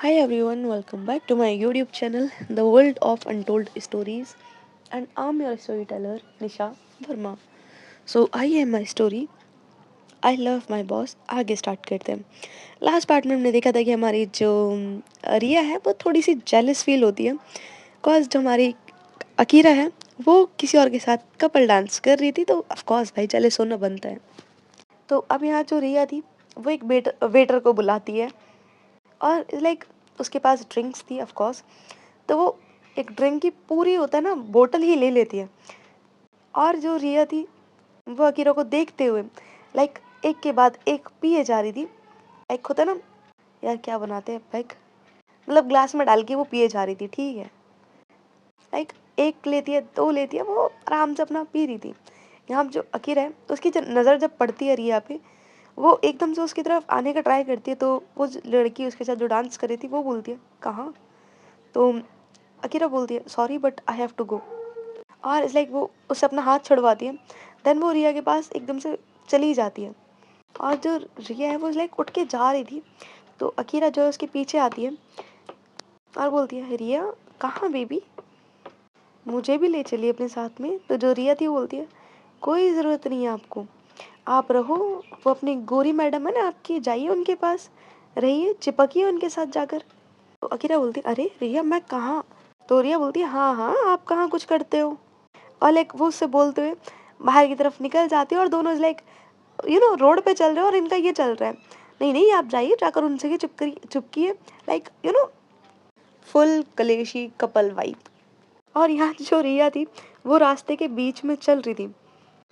Hi everyone, welcome back to my YouTube channel, The World of Untold Stories, and I'm your storyteller, Nisha Verma. So, I am my story. I love my boss आगे start करते हैं। Last part में हमने देखा था कि हमारी जो रिया है वो थोड़ी सी जेलस फील होती है बिकॉज जो हमारी अकीरा है वो किसी और के साथ कपल डांस कर रही थी, तो ऑफ कोर्स भाई जेलस होना बनता है। तो अब यहाँ जो रिया थी वो एक वेटर को बुलाती है और लाइक उसके पास ड्रिंक्स थी ऑफ कोर्स। तो वो एक ड्रिंक की पूरी होता है ना बोतल ही ले लेती है। और जो रिया थी वो अकीरा को देखते हुए लाइक एक के बाद एक पिए जा रही थी। एक होता है ना यार क्या बनाते हैं पैक, मतलब ग्लास में डाल के वो पिए जा रही थी, ठीक है। लाइक एक लेती है, दो लेती है, वो आराम से अपना पी रही थी। यहाँ जो अकीरा है तो उसकी नज़र जब पड़ती है रिया पे, वो एकदम से उसकी तरफ आने का ट्राई करती है। तो वो लड़की उसके साथ जो डांस कर रही थी वो बोलती है कहाँ। तो अकीरा बोलती है sorry but I have to go. और इट्स लाइक वो उससे अपना हाथ छुड़वाती है। देन वो रिया के पास एकदम से चली जाती है। और जो रिया है वो लाइक उठ के जा रही थी, तो अकीरा जो है उसके पीछे आती है और बोलती है रिया कहाँ बेबी, मुझे भी ले चलिए अपने साथ में। तो जो रिया थी वो बोलती है कोई ज़रूरत नहीं है आपको, आप रहो। वो अपनी गोरी मैडम है ना आपकी, जाइए उनके पास, रहिए, चिपकिए उनके साथ जाकर। तो अकीरा बोलती है अरे रिया मैं कहाँ। तो रिया बोलती है हाँ हाँ आप कहाँ कुछ करते हो। और लाइक वो उससे बोलते हुए बाहर की तरफ निकल जाती है और दोनों लाइक रोड पे चल रहे हैं और इनका ये चल रहा है नहीं नहीं आप जाइए जाकर उनसे ही चुपकिए, लाइक फुल कलेशी कपल वाइब। और यहाँ जो रिया थी वो रास्ते के बीच में चल रही थी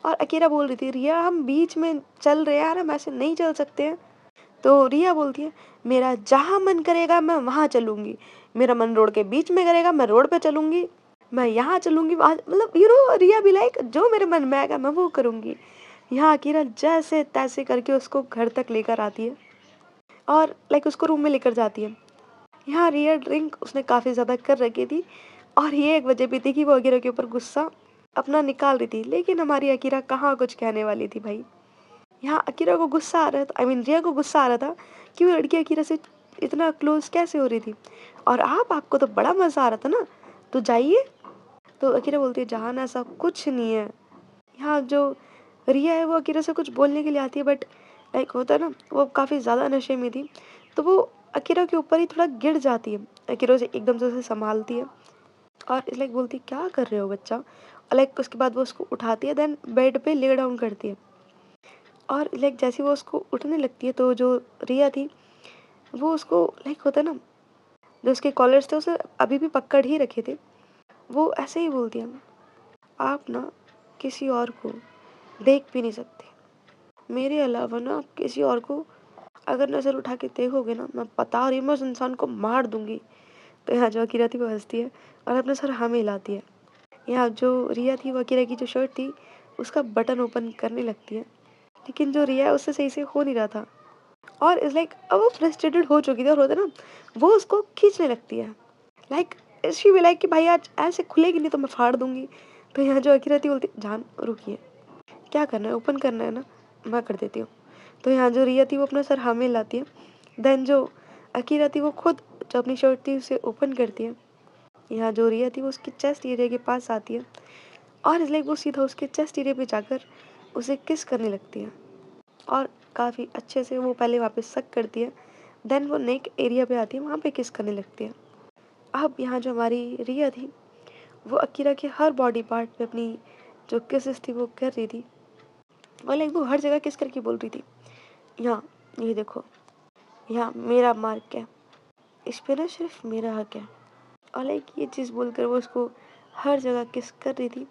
और अकेला बोल रही थी रिया हम बीच में चल रहे हैं यार, हम ऐसे नहीं चल सकते हैं। तो रिया बोलती है मेरा जहाँ मन करेगा मैं वहाँ चलूँगी, मेरा मन रोड के बीच में करेगा मैं रोड पे चलूँगी, मैं यहाँ चलूँगी वहाँ, मतलब रिया भी लाइक जो मेरे मन में आएगा मैं वो करूँगी। यहाँ अकीरा जैसे तैसे करके उसको घर तक लेकर आती है और लाइक उसको रूम में लेकर जाती है। यहाँ रिया ड्रिंक उसने काफ़ी ज़्यादा कर रखी थी और ये एक वजह भी थी कि वो अकीरा के ऊपर गुस्सा अपना निकाल रही थी, लेकिन हमारी अकीरा कहाँ कुछ कहने वाली थी भाई। यहाँ अकीरा को गुस्सा आ रहा था, आई मीन रिया को गुस्सा आ रहा था कि वो लड़की अकीरा से इतना क्लोज कैसे हो रही थी। और आपको तो बड़ा मज़ा आ रहा था ना, तो जाइए। तो अकीरा बोलती है जहान ऐसा कुछ नहीं है। यहाँ जो रिया है वो अकीरा से कुछ बोलने के लिए आती है बट लाइक होता है ना वो काफ़ी ज़्यादा नशे में थी, तो वो अकीरा के ऊपर ही थोड़ा गिर जाती है। अकीरा से एकदम से उसे संभालती है और इस लाइक बोलती है क्या कर रहे हो बच्चा, और लाइक उसके बाद वो उसको उठाती है, देन बेड पे ले डाउन करती है। और लाइक जैसे वो उसको उठने लगती है तो जो रिया थी वो उसको लाइक होता है ना जो उसके कॉलर्स थे उसे अभी भी पकड़ ही रखे थे। वो ऐसे ही बोलती है आप ना किसी और को देख भी नहीं सकते, मेरे अलावा ना आप किसी और को अगर नज़र उठा के देखोगे ना मैं बता रही हूँ मैं उस इंसान को मार दूंगी। तो यहाँ जो अकीरा थी वो हंसती है और अपना सर हाँ में हिलाती है। यहाँ जो रिया थी वो अकीरा की जो शर्ट थी उसका बटन ओपन करने लगती है, लेकिन जो रिया है उससे सही से हो नहीं रहा था। और इस लाइक अब वो फ्रस्ट्रेटेड हो चुकी थी और होता है ना वो उसको खींचने लगती है, लाइक शी भी लाइक कि भाई आज ऐसे खुलेगी नहीं तो मैं फाड़ दूंगी। तो यहाँ जो अकीरा थी बोलती जान रुकिए, क्या करना है ओपन करना है ना, मैं कर देती हूँ। तो यहाँ जो रिया थी वो अपना सर हाँ में लाती है, देन जो अकीरा थी वो खुद जो अपनी शर्ट थी उसे ओपन करती है। यहाँ जो रिया थी वो उसके चेस्ट एरिया के पास आती है और लाइक वो सीधा उसके चेस्ट एरिया पे जाकर उसे किस करने लगती है और काफ़ी अच्छे से वो पहले वहाँ पे सक करती है, देन वो नेक एरिया पे आती है वहाँ पे किस करने लगती है। अब यहाँ जो हमारी रिया थी वो अकीरा के हर बॉडी पार्ट पे अपनी जो किसेस थी वो कर रही थी और लाइक वो हर जगह किस करके बोल रही थी यहाँ ये देखो, यहाँ मेरा मार्क है, इस पे ना सिर्फ मेरा हक है। और लाइक ये चीज़ बोलकर वो उसको हर जगह किस कर रही थी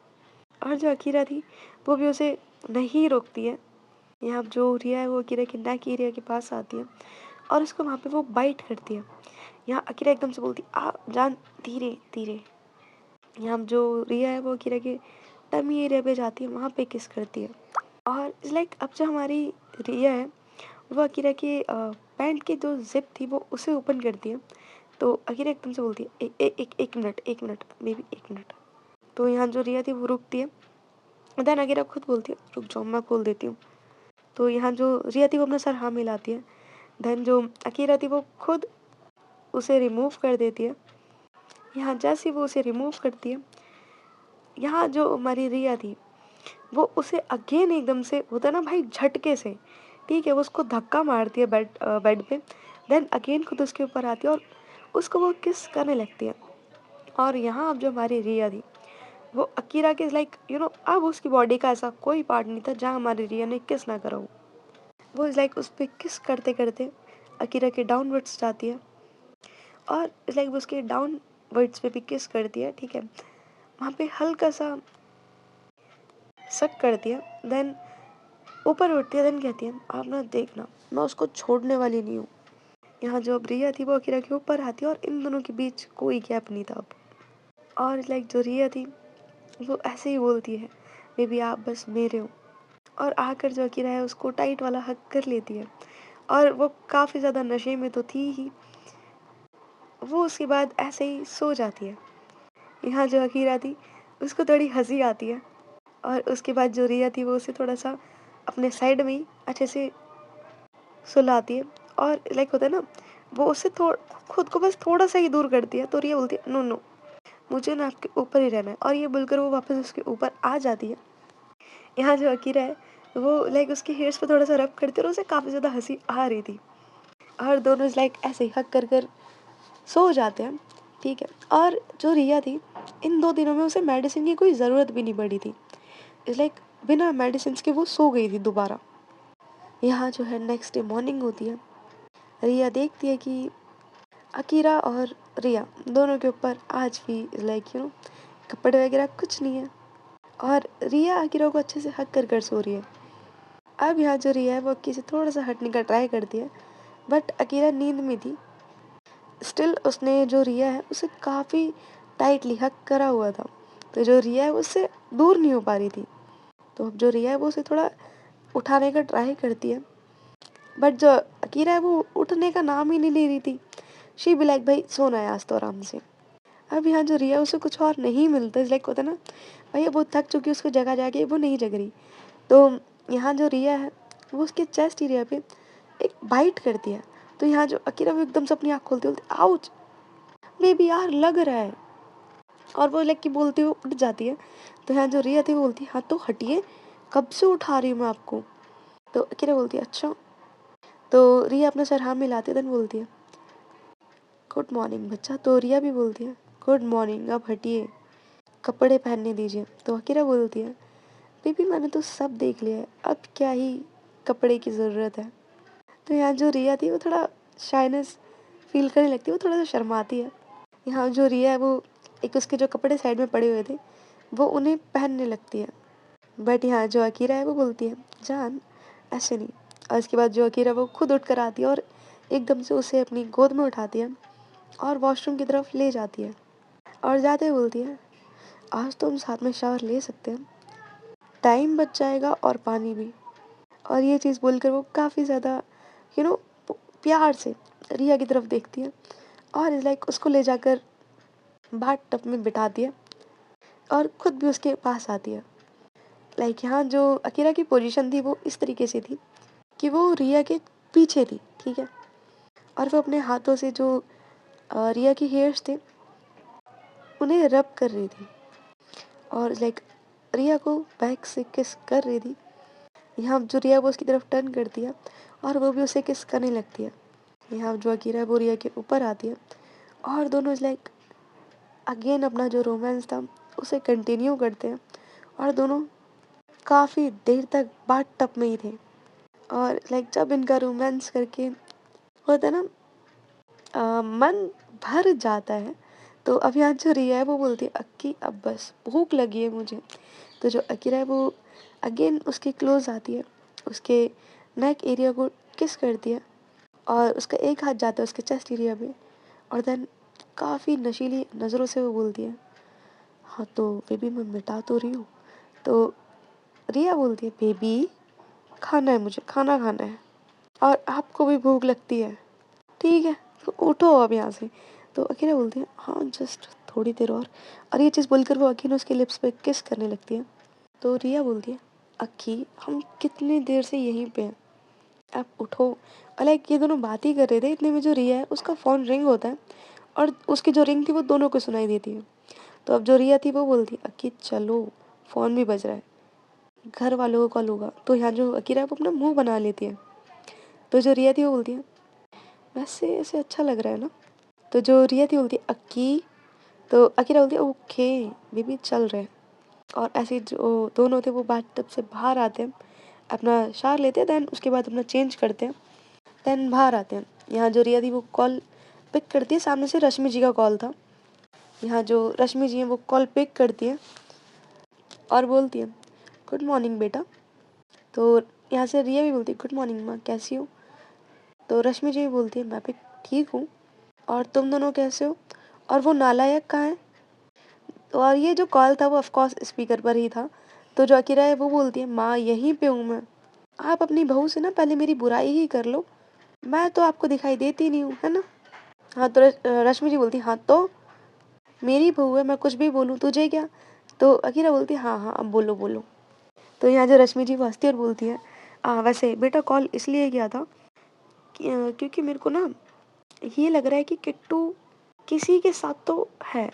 और जो अकीरा थी वो भी उसे नहीं रोकती है। यहाँ जो रिया है वो अकीरा के नेक एरिया के पास आती है और उसको वहाँ पे वो बाइट करती है। यहाँ अकीरा एकदम से बोलती आ जान धीरे धीरे। यहाँ जो रिया है वो अकीरा के टमी एरिया पे जाती है, वहाँ पे किस करती है। और इट्स लाइक अब जो हमारी रिया है वो अकीरा के पैंट की जो जिप थी वो उसे ओपन करती है। तो अकीरा एकदम से बोलती है एक मिनट बेबी एक मिनट। तो यहाँ जो रिया थी वो रुकती है, देन अकीरा खुद बोलती है रुक जाओ मैं खोल देती हूँ। तो यहाँ जो रिया थी वो अपना सर हाँ मिलाती है, देन जो अकीरा थी वो खुद उसे रिमूव कर देती है। यहाँ जैसे ही वो उसे रिमूव करती है, यहाँ जो हमारी रिया थी वो उसे अगेन एकदम से होता है ना भाई झटके से, ठीक है, वो उसको धक्का मारती है बेड पे। देन अगेन खुद उसके ऊपर आती है और उसको वो किस करने लगती है। और यहाँ अब जो हमारी रिया थी वो अकीरा के लाइक अब उसकी बॉडी का ऐसा कोई पार्ट नहीं था जहाँ हमारी रिया ने किस ना करा हो। वो लाइक उस पर किस करते करते अकीरा के डाउनवर्ड्स जाती है और लाइक उसके डाउनवर्ड्स पे भी किस करती है, ठीक है, वहाँ पे हल्का सा शक करती है। देन ऊपर उठती है। देन कहती है आप ना देखना, मैं उसको छोड़ने वाली नहीं हूँ। यहाँ जो अब रिया थी वो अकीरा के ऊपर आती है और इन दोनों के बीच कोई गैप नहीं था अब। और लाइक जो रिया थी वो ऐसे ही बोलती है बेबी आप बस मेरे हो। और आकर जो अकीरा है उसको टाइट वाला हक कर लेती है। और वो काफ़ी ज़्यादा नशे में तो थी ही, वो उसके बाद ऐसे ही सो जाती है। यहाँ जो अकीरा थी उसको थोड़ी हंसी आती है और उसके बाद जो रिया थी वो उसे थोड़ा सा अपने साइड में ही अच्छे से सुलाती है। और लाइक होता है ना वो उससे खुद को बस थोड़ा सा ही दूर करती है। तो रिया बोलती है नो नो, मुझे ना आपके ऊपर ही रहना है। और ये बोलकर वो वापस उसके ऊपर आ जाती है। यहाँ जो अकीरा है वो लाइक उसके हेयर्स पे थोड़ा सा रब करती है और उसे काफ़ी ज़्यादा हंसी आ रही थी। और दोनों लाइक ऐसे ही हक कर कर सो जाते हैं, ठीक है। और जो रिया थी इन 2 दिनों में उसे मेडिसिन की कोई ज़रूरत भी नहीं पड़ी थी। इस लाइक बिना मेडिसिन के वो सो गई थी दोबारा। यहाँ जो है नेक्स्ट डे मॉर्निंग होती है। रिया देखती है कि अकीरा और रिया दोनों के ऊपर आज भी लाइक कपड़े वगैरह कुछ नहीं है। और रिया अकीरा को अच्छे से हक कर कर सो रही है। अब यहाँ जो रिया है वो किसी थोड़ा सा हटने का ट्राई करती है, बट अकीरा नींद में थी। स्टिल उसने जो रिया है उसे काफ़ी टाइटली हक करा हुआ था। तो जो रिया है उससे दूर नहीं हो पा रही थी। तो अब जो रिया है वो उसे थोड़ा उठाने का ट्राई करती है, बट जो अकीरा है वो उठने का नाम ही नहीं ले रही थी। शी बी लाइक भाई सोना है आज तो आराम से। अब यहाँ जो रिया उसे कुछ और नहीं मिलता, लाइक होता है ना भाई वो थक चुकी है, उसको जगह जाके वो नहीं जग रही। तो यहाँ जो रिया है वो उसके चेस्ट एरिया पे एक बाइट करती है। तो यहाँ जो अकीरा वो एकदम से अपनी आँख खोलती बोलती आउच बेबी यार लग रहा है। और वो लाइक की बोलती हुई उठ जाती है। तो यहाँ जो रिया थी वो बोलती है हाँ तो हटिए, कब से उठा रही हूँ मैं आपको। तो अकीरा बोलती है अच्छा। तो रिया अपना सर हाँ मिलाती है। देन बोलती है गुड मॉर्निंग बच्चा। तो रिया भी बोलती है गुड मॉर्निंग, अब हटिए, कपड़े पहनने दीजिए। तो अकीरा बोलती है बेबी मैंने तो सब देख लिया है, अब क्या ही कपड़े की ज़रूरत है। तो यहाँ जो रिया थी वो थोड़ा शाइनेस फील करने लगती है, वो थोड़ा सा शर्माती है। यहाँ जो रिया है वो एक उसके जो कपड़े साइड में पड़े हुए थे वो उन्हें पहनने लगती है। बट यहाँ जो अकीरा है वो बोलती है जान ऐसे नहीं। और इसके बाद जो अकीरा वो खुद उठ कर आती है और एकदम से उसे अपनी गोद में उठाती है और वॉशरूम की तरफ ले जाती है। और जाते हुए बोलती है आज तो हम साथ में शावर ले सकते हैं, टाइम बच जाएगा और पानी भी। और ये चीज़ बोलकर वो काफ़ी ज़्यादा यू नो प्यार से रिया की तरफ देखती है और लाइक उसको ले जाकर बाथ टब में बिठाती है और खुद भी उसके पास आती है। लाइक यहाँ जो अकीरा की पोजीशन थी वो इस तरीके से थी कि वो रिया के पीछे थी, ठीक है। और वो अपने हाथों से जो रिया की हेयर्स थे उन्हें रब कर रही थी और लाइक रिया को बैक से किस कर रही थी। यहाँ जो रिया वो उसकी तरफ टर्न करती है और वो भी उसे किस करने लगती है। यहाँ जो अकीरा है वो रिया के ऊपर आती है और दोनों लाइक अगेन अपना जो रोमांस था उसे कंटिन्यू करते हैं। और दोनों काफ़ी देर तक बाथ टब में ही थे। और लाइक जब इनका रोमांस करके होता है ना मन भर जाता है। तो अब यहाँ जो रिया है वो बोलती है अक्की अब बस भूख लगी है मुझे। तो जो अकीरा है वो अगेन उसके क्लोज आती है, उसके नेक एरिया को किस करती है और उसका एक हाथ जाता है उसके चेस्ट एरिया पे। और देन काफ़ी नशीली नज़रों से वो बोलती है हाँ तो बेबी मैं मिटा तो रही हूँ। तो रिया बोलती है बेबी खाना है, मुझे खाना खाना है और आपको भी भूख लगती है, ठीक है तो उठो अब यहाँ से। तो अकेला बोलती है हाँ जस्ट थोड़ी देर और ये चीज़ बोलकर वो अकीन उसके लिप्स पे किस करने लगती है। तो रिया बोलती है अक्की हम कितनी देर से यहीं पे हैं, आप उठो। लाइक ये दोनों बात ही कर रहे थे, इतने में जो रिया है उसका फ़ोन रिंग होता है और उसकी जो रिंग थी वो दोनों को सुनाई देती है। तो अब जो रिया थी वो बोलती है, अकी चलो, फ़ोन भी बज रहा है, घर वालों को कॉल होगा। तो यहाँ जो अकीरा है वो अपना मुँह बना लेती है। तो जो रिया थी वो बोलती है, वैसे ऐसे अच्छा लग रहा है ना। तो जो रिया थी बोलती है, अक्की। तो अकीरा बोलती है, ओके बेबी चल रहे हैं। और ऐसे ही जो दोनों थे वो बाथटब से बाहर आते हैं, अपना शावर लेते हैं, देन उसके बाद अपना चेंज करते हैं, देन बाहर आते हैं। यहाँ जो रिया थी वो कॉल पिक करती है, सामने से रश्मि जी का कॉल था। यहाँ जो रश्मि जी हैं वो कॉल पिक करती हैं और बोलती है, गुड मॉर्निंग बेटा। तो यहाँ से रिया भी बोलती है, गुड मॉर्निंग माँ, कैसी हो। तो रश्मि जी भी बोलती है, मैं भी ठीक हूँ, और तुम दोनों कैसे हो, और वो नालायक कहाँ है। तो और ये जो कॉल था वो ऑफकोर्स स्पीकर पर ही था। तो जो अकीरा है वो बोलती है, माँ यहीं पे हूँ मैं, आप अपनी बहू से ना पहले मेरी बुराई ही कर लो, मैं तो आपको दिखाई देती नहीं हूँ, है ना। हाँ तो रश्मि जी बोलती, हाँ तो मेरी बहू है, मैं कुछ भी बोलूँ तुझे क्या। तो अकीरा बोलती है, हाँ हाँ अब बोलो बोलो। तो यहाँ जो रश्मि जी वो हंसती और बोलती है, वैसे बेटा कॉल इसलिए किया था क्योंकि मेरे को ना ये लग रहा है कि किट्टू किसी के साथ तो है,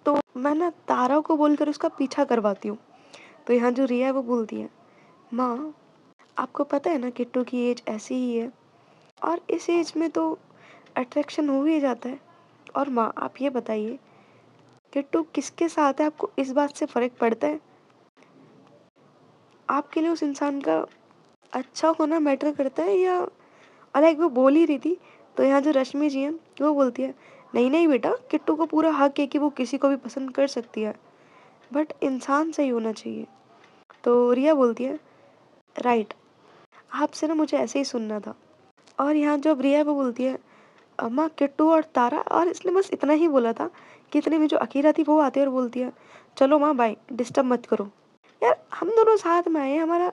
तो मैं ना तारा को बोलकर उसका पीछा करवाती हूँ। तो यहाँ जो रिया है वो बोलती है, माँ आपको पता है ना किट्टू की एज ऐसी ही है, और इस एज में तो अट्रैक्शन हो ही जाता है। और माँ आप ये बताइए, किट्टू किसके साथ है आपको इस बात से फ़र्क पड़ता है। आपके लिए उस इंसान का अच्छा होना मैटर करता है या अलग। वो बोल ही रही थी। तो यहाँ जो रश्मि जी हैं वो बोलती है, नहीं नहीं बेटा, किट्टू को पूरा हक है कि वो किसी को भी पसंद कर सकती है, बट इंसान सही होना चाहिए। तो रिया बोलती है, राइट, आपसे ना मुझे ऐसे ही सुनना था। और यहाँ जो रिया है वो बोलती है, अम्मा किट्टू और तारा, और इसने बस इतना ही बोला था कि इतने में जो अकीरा थी वो आती है और बोलती है, चलो माँ बाय, डिस्टर्ब मत करो। यार हम दोनों साथ में आए हैं, हमारा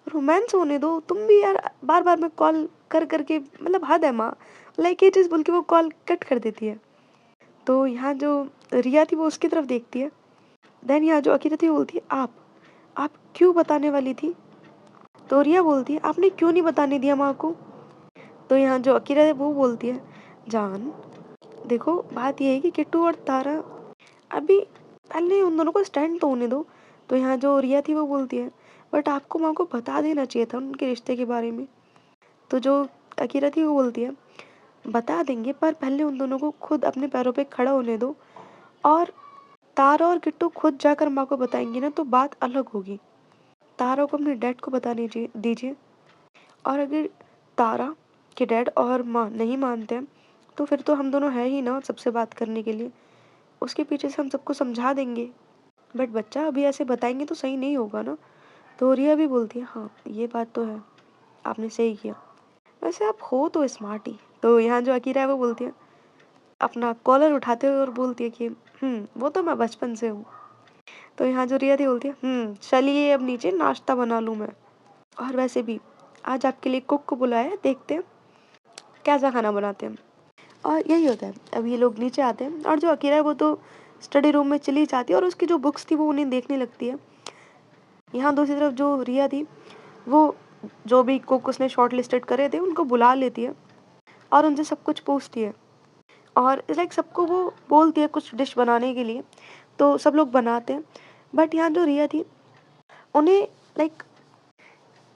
रोमांस होने दो, तुम भी यार बार बार में कॉल कर करके, मतलब हद है माँ। लाइक ये चीज़ बोल के वो कॉल कट कर देती है। तो यहाँ जो रिया थी वो उसकी तरफ देखती है। देन यहाँ जो अकीरा थी वो बोलती है, आप क्यों बताने वाली थी। तो रिया बोलती है, आपने क्यों नहीं बताने दिया माँ को। तो यहाँ जो अकीरा है वो बोलती है, जान देखो बात ये है कि किट्टू और तारा अभी, पहले उन दोनों को स्टैंड तो होने दो। तो यहाँ जो रिया थी वो बोलती है, बट आपको माँ को बता देना चाहिए था उनके रिश्ते के बारे में। तो जो अकीरा थी वो बोलती है, बता देंगे, पर पहले उन दोनों को खुद अपने पैरों पे खड़ा होने दो, और तारा और किट्टू खुद जाकर माँ को बताएंगे ना तो बात अलग होगी। तारा को अपने डैड को बताने दीजिए, और अगर तारा के डैड और माँ नहीं मानते हैं तो फिर तो हम दोनों हैं ही ना सबसे बात करने के लिए, उसके पीछे से हम सबको समझा देंगे। बट बच्चा अभी ऐसे बताएंगे तो सही नहीं होगा ना। तो रिया भी बोलती है, हाँ ये बात तो है, आपने सही किया, वैसे आप हो तो स्मार्ट ही। तो यहाँ जो अकीरा है वो बोलती है, अपना कॉलर उठाते हुए और बोलती है कि वो तो मैं बचपन से हूँ। तो यहाँ जो रिया थी बोलती है, चलिए अब नीचे नाश्ता बना लूँ मैं, और वैसे भी आज आपके लिए कुक को बुलाया है, देखते हैं कैसा खाना बनाते हैं। और यही होता है, अब ये लोग नीचे आते हैं और जो अकीरा है वो तो स्टडी रूम में चली जाती है और उसकी जो बुक्स थी वो उन्हें देखने लगती है। यहाँ दूसरी तरफ जो रिया थी वो जो भी कुक उसने शॉर्ट लिस्टेड करे थे उनको बुला लेती है और उनसे सब कुछ पूछती है, और लाइक सबको वो बोलती है कुछ डिश बनाने के लिए। तो सब लोग बनाते हैं, बट यहाँ जो रिया थी उन्हें लाइक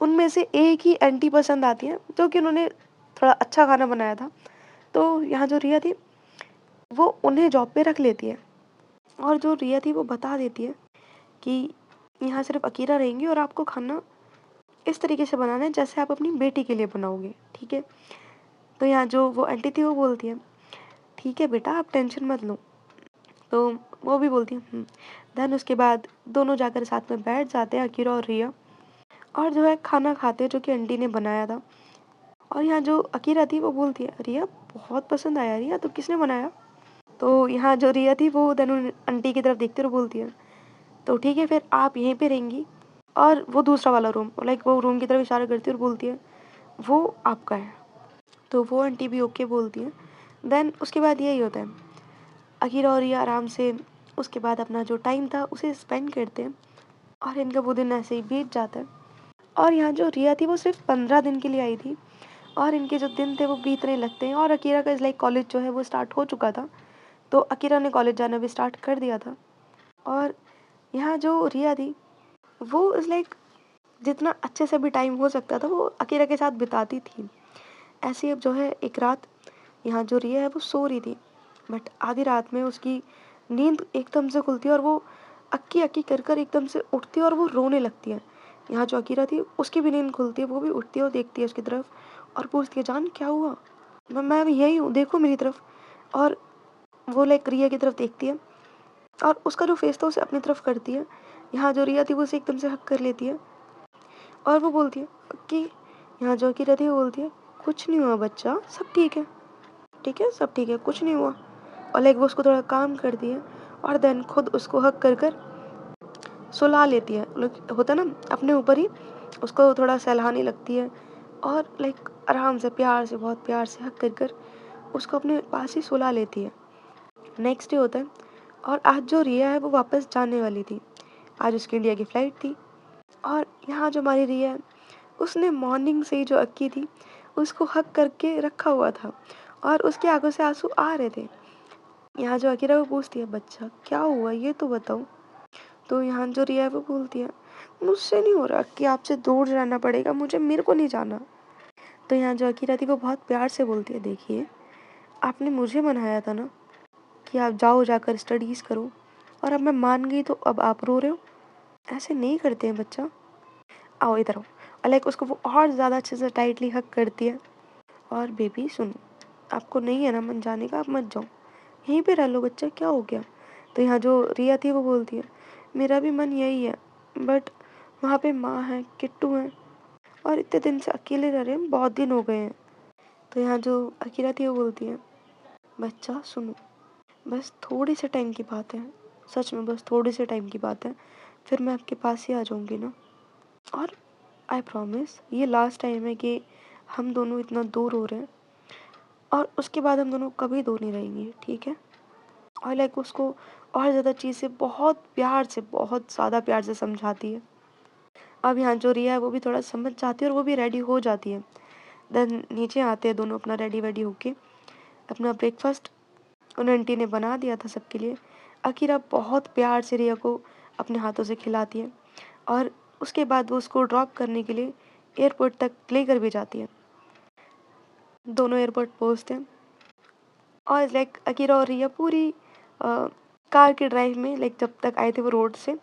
उनमें से एक ही आंटी पसंद आती है जो कि उन्होंने थोड़ा अच्छा खाना बनाया था। तो यहाँ जो रिया थी वो उन्हें जॉब पे रख लेती है, और जो रिया थी वो बता देती है कि यहाँ सिर्फ अकीरा रहेंगी और आपको खाना इस तरीके से बनाना है जैसे आप अपनी बेटी के लिए बनाओगे, ठीक है। तो यहाँ जो वो आंटी थी वो बोलती है, ठीक है बेटा आप टेंशन मत लो। तो वो भी बोलती है। देन उसके बाद दोनों जाकर साथ में बैठ जाते हैं, अकीरा और रिया, और जो है खाना खाते हैं जो कि आंटी ने बनाया था। और यहाँ जो अकीरा थी वो बोलती है, रिया बहुत पसंद आया, रिया तो किसने बनाया। तो यहाँ जो रिया थी वो देन आंटी की तरफ देखते हुए बोलती है, तो ठीक है फिर आप यहीं पे रहेंगी, और वो दूसरा वाला रूम, लाइक वो रूम की तरफ इशारा करती है और बोलती है वो आपका है। तो वो आंटी भी ओके बोलती है। देन उसके बाद यही होता है, अकीरा और रिया आराम से उसके बाद अपना जो टाइम था उसे स्पेंड करते हैं, और इनका वो दिन ऐसे ही बीत जाता है। और यहाँ जो रिया थी वो सिर्फ 15 दिन के लिए आई थी, और इनके जो दिन थे वो बीतने लगते हैं, और अकीरा का इज़ लाइक कॉलेज जो है वो स्टार्ट हो चुका था, तो अकीरा ने कॉलेज जाना भी स्टार्ट कर दिया था। और यहाँ जो रिया थी वो इज़ लाइक जितना अच्छे से भी टाइम हो सकता था वो अकीरा के साथ बिताती थी। ऐसी अब जो है एक रात यहाँ जो रिया है वो सो रही थी, बट आधी रात में उसकी नींद एकदम से खुलती है और वो अक्की अक्की कर कर एकदम से उठती है और वो रोने लगती है। यहाँ जो अकीरा थी उसकी भी नींद खुलती है, वो भी उठती है और देखती है उसकी तरफ और पूछती है, जान क्या हुआ? मैं यही हूँ, देखो मेरी तरफ। और वो लाइक रिया की तरफ देखती है और उसका जो फेस था उसे अपनी तरफ करती है। यहाँ जो रिया थी वो उसे एकदम से हक कर लेती है और वो बोलती है कि यहाँ जो अकीरा थी वो बोलती है, कुछ नहीं हुआ बच्चा, सब ठीक है, ठीक है, सब ठीक है, कुछ नहीं हुआ। और लाइक वो उसको थोड़ा काम करती है और देन खुद उसको हक कर कर सुला लेती है। लाइक होता ना अपने ऊपर ही उसको थोड़ा सहलाने लगती है और लाइक आराम से प्यार से बहुत प्यार से हक कर कर उसको अपने पास ही सुला लेती है। नेक्स्ट डे होता है और आज जो रिया है वो वापस जाने वाली थी। आज उसकी इंडिया की फ़्लाइट थी और यहाँ जो हमारी रिया है उसने मॉर्निंग से ही जो अक्की थी उसको हक करके रखा हुआ था और उसकी आंखों से आंसू आ रहे थे। यहाँ जो अकीरा वो पूछती है, बच्चा क्या हुआ ये तो बताओ। तो यहाँ जो रिया है वो बोलती है, मुझसे नहीं हो रहा कि आपसे दूर रहना पड़ेगा, मुझे मेरे को नहीं जाना। तो यहाँ जो अकीरा थी वो बहुत प्यार से बोलती है, देखिए आपने मुझे मनाया था ना कि आप जाओ जाकर स्टडीज़ करो, और अब मैं मान गई तो अब आप रो रहे हो? ऐसे नहीं करते हैं बच्चा, आओ इधर आओ। और लाइक उसको वो और ज़्यादा अच्छे से टाइटली हक करती है और बेबी सुनो, आपको नहीं है ना मन जाने का, आप मत जाओ, यहीं पे रह लो बच्चा, क्या हो गया? तो यहाँ जो रिया थी वो बोलती है, मेरा भी मन यही है, बट वहाँ पे माँ है, किट्टू है, और इतने दिन से अकेले रह रहे हैं, बहुत दिन हो गए हैं। तो यहाँ जो अकीरा थी वो बोलती है, बच्चा सुनो, बस थोड़ी से टाइम की बात है, सच में बस थोड़ी से टाइम की बात है, फिर मैं आपके पास ही आ जाऊँगी ना, और आई प्रॉमिस ये लास्ट टाइम है कि हम दोनों इतना दूर हो रहे हैं, और उसके बाद हम दोनों कभी दूर नहीं रहेंगे, ठीक है? और लाइक उसको और ज़्यादा चीज़ें बहुत प्यार से, बहुत ज़्यादा प्यार से समझाती है। अब यहाँ जो रिया है वो भी थोड़ा समझ जाती है और वो भी रेडी हो जाती है। देन नीचे आते हैं दोनों अपना रेडी वेडी होके। अपना ब्रेकफास्ट उन आंटी ने बना दिया था सबके लिए। अकीरा बहुत प्यार से रिया को अपने हाथों से खिलाती है और उसके बाद वो उसको ड्रॉप करने के लिए एयरपोर्ट तक लेकर भी जाती है। दोनों एयरपोर्ट पहुँचते हैं और लाइक अकीरा और रिया पूरी कार के ड्राइव में, लाइक जब तक आए थे वो रोड से,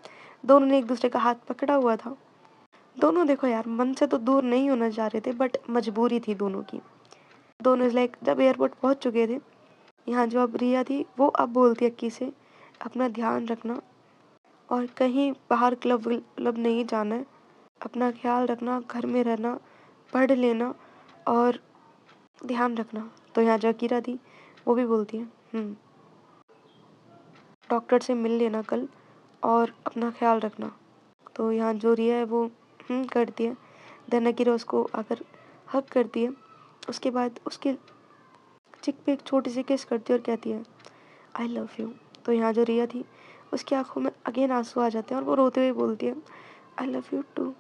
दोनों ने एक दूसरे का हाथ पकड़ा हुआ था। दोनों देखो यार मन से तो दूर नहीं होना चाह रहे थे, बट मजबूरी थी दोनों की। दोनों लाइक जब एयरपोर्ट पहुंच चुके थे, यहाँ जो अब रिया थी वो अब बोलती है अक्की से, अपना ध्यान रखना और कहीं बाहर क्लब क्लब नहीं जाना है, अपना ख्याल रखना, घर में रहना, पढ़ लेना और ध्यान रखना। तो यहाँ जो अकीरा थी वो भी बोलती है, डॉक्टर से मिल लेना कल और अपना ख्याल रखना। तो यहाँ जो रिया है वो करती है। देन अकीरा उसको आकर हग करती है। उसके बाद उसके चिक पे एक छोटी सी किस करती है और कहती है, आई लव यू। तो यहाँ जो रिया थी उसकी आंखों में अगेन आंसू आ जाते हैं और वो रोते हुए बोलती है, आई लव यू टू।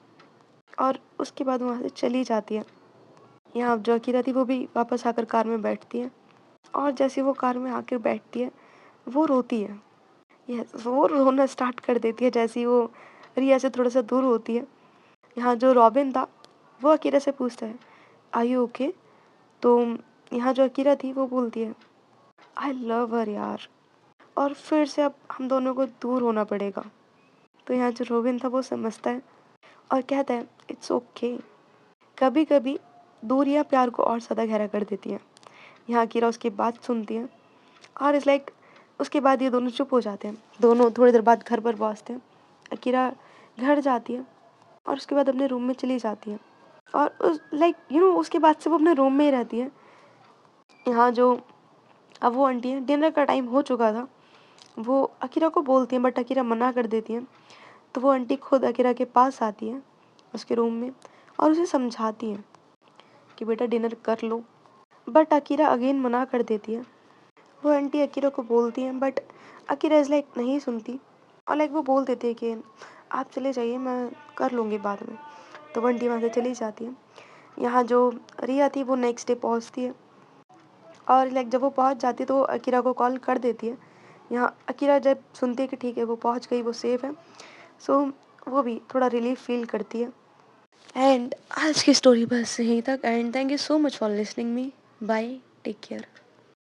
और उसके बाद वहाँ से चली जाती है। यहाँ अब जो अकीरा थी वो भी वापस आकर कार में बैठती है और जैसे वो कार में आकर बैठती है वो रोती है। यस, वो रोना स्टार्ट कर देती है जैसे ही वो रिया से थोड़ा सा दूर होती है। यहाँ जो रॉबिन था वो अकीरा से पूछता है, आर यू ओके? तो यहाँ जो अकीरा थी वो बोलती है, आई लव हर यार, और फिर से अब हम दोनों को दूर होना पड़ेगा। तो यहाँ जो रॉबिन था वो समझता है और कहता है, इट्स ओके। कभी कभी दूरियाँ प्यार को और ज़्यादा गहरा कर देती हैं। यहाँ अकीरा उसकी बात सुनती है और इस लाइक उसके बाद ये दोनों चुप हो जाते हैं। दोनों थोड़ी देर बाद घर पर पहुँचते हैं। अकीरा घर जाती है और उसके बाद अपने रूम में चली जाती है और उस लाइक उसके बाद से वो अपने रूम में ही रहती है। यहाँ जो अब वो आंटी है, डिनर का टाइम हो चुका था, वो अकीरा को बोलती हैं बट अकीरा मना कर देती है। तो वो आंटी खुद अकीरा के पास आती है उसके रूम में और उसे समझाती हैं कि बेटा डिनर कर लो, बट अकीरा अगेन मना कर देती है। वो आंटी अकीरा को बोलती हैं बट अकीरा इज़ लाइक नहीं सुनती और लाइक वो बोल देती है कि आप चले जाइए, मैं कर लूँगी बाद में। तो बंटी वहाँ से चली जाती है। यहाँ जो रिया थी वो नेक्स्ट डे पहुँचती है, और लाइक जब वो पहुँच जाती है तो वो अकीरा को कॉल कर देती है। यहाँ अकीरा जब सुनती है कि ठीक है वो पहुँच गई, वो सेफ़ है, सो वो भी थोड़ा रिलीफ फील करती है। एंड आज की स्टोरी बस यहीं तक, and thank you so much for listening me. Bye, take care.